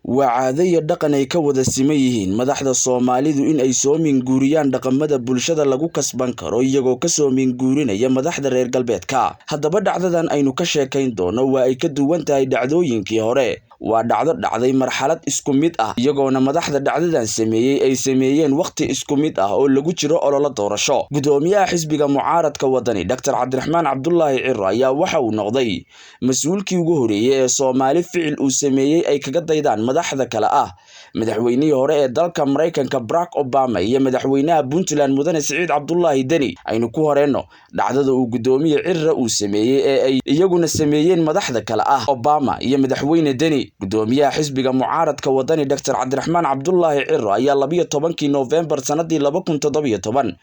وعادة يدقن أي كوذا سميهين مدحدا Soomaalidu in ay soo minguuriyaan dhaqamada bulshada lagu kasban karo iyagoo ka soo minguurinaya madaxda reer galbeedka. Haddaba dhacdadan aynu ka sheekayn doono waa ay ka duwan tahay dhacdooyinkii hore. Waa dhacdo dhacday marxalad isku mid ah iyagoona madaxda dhacdadan ay sameeyeen waqti isku mid ah oo lagu jiro olole doorasho. Gudoomiyaha xisbiga mucaaradka wadani Dr. Cabdiraxmaan Cabdullaahi Ciro ayaa waxa uu noqday mas'uulkii ugu horeeyay ee Soomaali ficil uu sameeyay ay kaga daydaan madaxda kale ah madaxweynihii hore ee dalka Mareykanka Barack Obama iyo madaxweynaha Puntland Mudane Siciid Cabdullaahi Deni. Aynu ku horeeno dhacdada uu gudoomiye Ciro uu sameeyay ee ay iyaguna sameeyeen madaxda kale ah Obama iyo madaxweyne Deni. gudoomiyaha xisbiga mucaaradka wadani Dr. Cabdiraxmaan Cabdullaahi Ciro ayaa 12 November sanadii 2017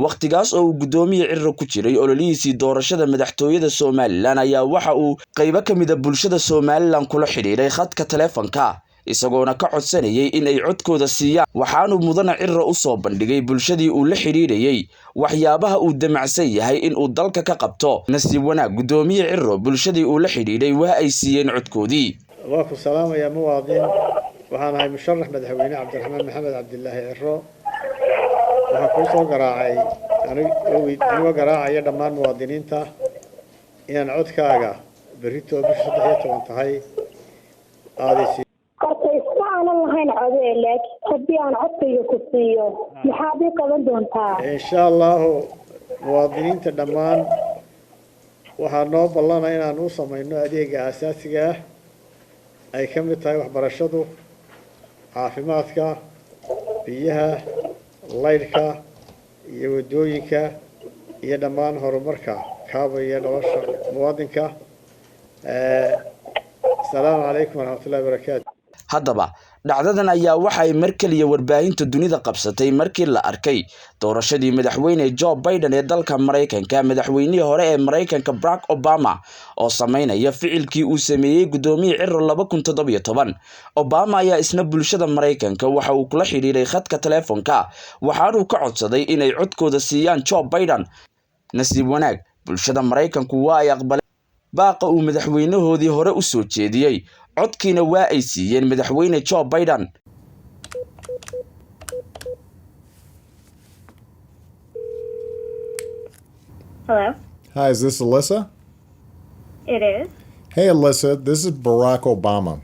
waqtigaas oo uu gudoomiye Ciro ku jiray ololihiisii doorashada madaxtooyada Soomaaliland ayaa waxa uu qayb ka mid ah bulshada Soomaaliland kula xiriiray khadka telefoonka isagoona ka codsanayay in ay codkooda siiyaan waxaanu Mudane Ciro u soo bandhigay bulshadii uu la xiriirayay waxyaabaha uu damacsan yahay in uu dalka ka qabto. Nasiib wanaag gudoomiye Ciro bulshadii uu la xiriiray waa ay siiyeen codkoodii. واكو سلام يا مواطنين وحنا هاي مشرح مدحويني عبد الرحمن محمد عبد الله عرو وحكو سو قراعي أنا قراعي دمان مواطنين تا إن عدكاغا بريتو بش 13 هاي هذه سي أنا الله ينعذر لك حبي أنا عطيه كسيه محابي قبل دونتا إن شاء الله مواطنين تدمان وحنا بلنا إن نوصل إنه أديك أساسية ay ka mid tahay waxbarashadu caafimaadka biyaha laydhka iyo wadooyinka iyo dhammaan horumarka kaabaya nolosha muwaadinka. Assalaamu calaykum waraxmatullaahi wabarakaatuh. Haddaba dhacdadan ayaa waxay markaliya warbaahinta dunida qabsatay markii la arkay doorashadii madaxweyne Joe Biden ee dalka Mareykanka madaxweynihii hore ee Mareykanka Barack Obama oo sameynaya ficilkii uu sameeyay gudoomiye Ciro 2017. Obama ayaa isna bulshada Mareykanka waxa uu kula xiriiray khadka telefoonka waxaanu ka codsaday inay codkooda siiyaan Joe Biden. Nasiib wanaag bulshada Mareykanku waa ay aqbaleen baaqa uu madaxweynahoodii hore u soo jeediyay codkiina waa ay siiyeen madaxweyne Joe Biden. Hello? Hi, is this Alyssa? It is. Hey, Alyssa, this is Barack Obama.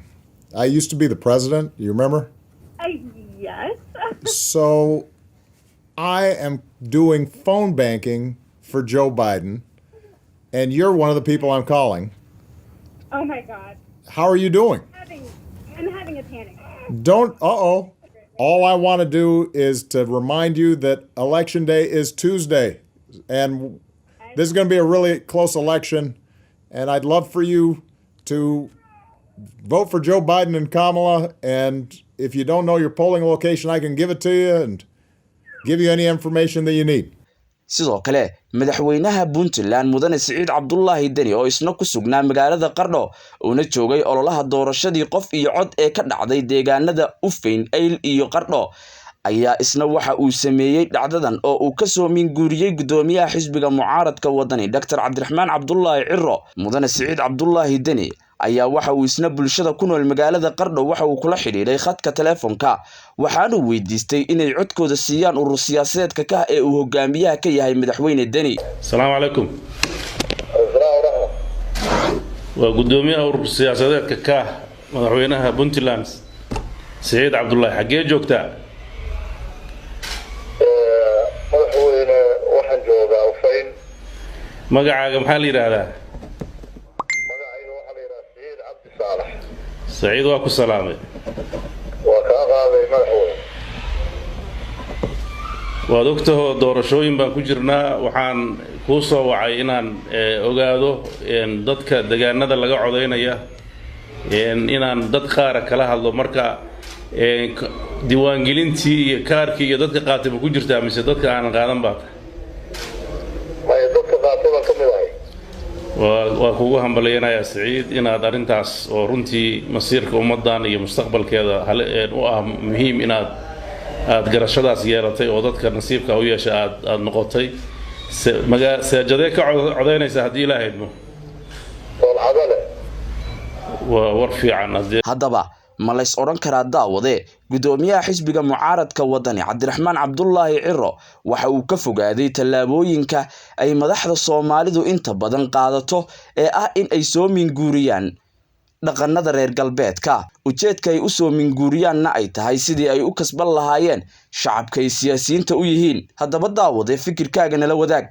I used to be the president. You remember? Yes. So I am doing phone banking for Joe Biden, and you're one of the people I'm calling. Oh my God. How are you doing? I'm having a panic. Don't, All I want to do is to remind you that Election Day is Tuesday, and this is going to be a really close election, and I'd love for you to vote for Joe Biden and Kamala, and if you don't know your polling location, I can give it to you and give you any information that you need. sidoo kale madaxweynaha Puntland Mudane Siciid Cabdullaahi Deni oo isna ku sugnaa magaalada Qardho oo joogay ololaha doorashadii qof iyo cod ee ka dhacday deegaanada Ufeyn Ayl iyo Qardho ayaa isna waxa uu sameeyay dhacdadan oo uu ka soo minguuriyay gudoomiyaha xisbiga mucaaradka wadani Dr. Cabdiraxmaan Cabdullaahi Ciro. Mudane Siciid Cabdullaahi Deni ayaa waxa uu isna bulshada ku nool magaalada Qardho waxa uu kula xiriiray khadka telefoonka waxaanu weydiistay inay codkooda siiyaan urur siyaasadeedka ka ee uu hogaamiyaha ka yahay madaxweyne Deni. Assalaamu calaykum. Waa gudoomiyaha urur siyaasadeedka ka madaxweynaha Puntland Siciid Cabdullaahi xagee joogtaa? madaxweyne waxaan joogaa Ufeyn. magacaaga maxaa la yiraahdaa? سعيد واكو سلامي وكاغابي مدحوين ودكتور doorashooyin baan ku jirnaa waxaan ku soo wacay inaan ogaado in dadka deegaanada laga codeynaya inaan dad qaar kala hadlo marka diiwaangelintii iyo kaarkii iyo dadka qaatay ku jirtaa mise dadka aan qaadan baa ma dadka qaatay ka mid ah waa kugu hambalyeynaya Siciid inaad arintaas oo runtii masiirka ummadan iyo mustaqbalkeeda u ah muhiim inaad garashadaas yeelatay oo dadka nasiibka u yeeshay aad noqotay seejade ka codeynaysa hadii Ilaahay idmo haddaba ma lays odhan karaa daawade gudoomiyaha xisbiga mucaaradka wadani Cabdiraxmaan Cabdullaahi Ciro waxa uu ka fogaaday tallaabooyinka ay madaxda Soomaalidu inta badan qaadato ee ah in ay soo minguuriyaan dhaqannada reer galbeedka ujeedka ay u soo minguuriyaanna ay tahay sidii ay u kasban lahaayeen shacabka ay siyaasiyiinta u yihiin haddaba daawade fikirkaaga nala wadaag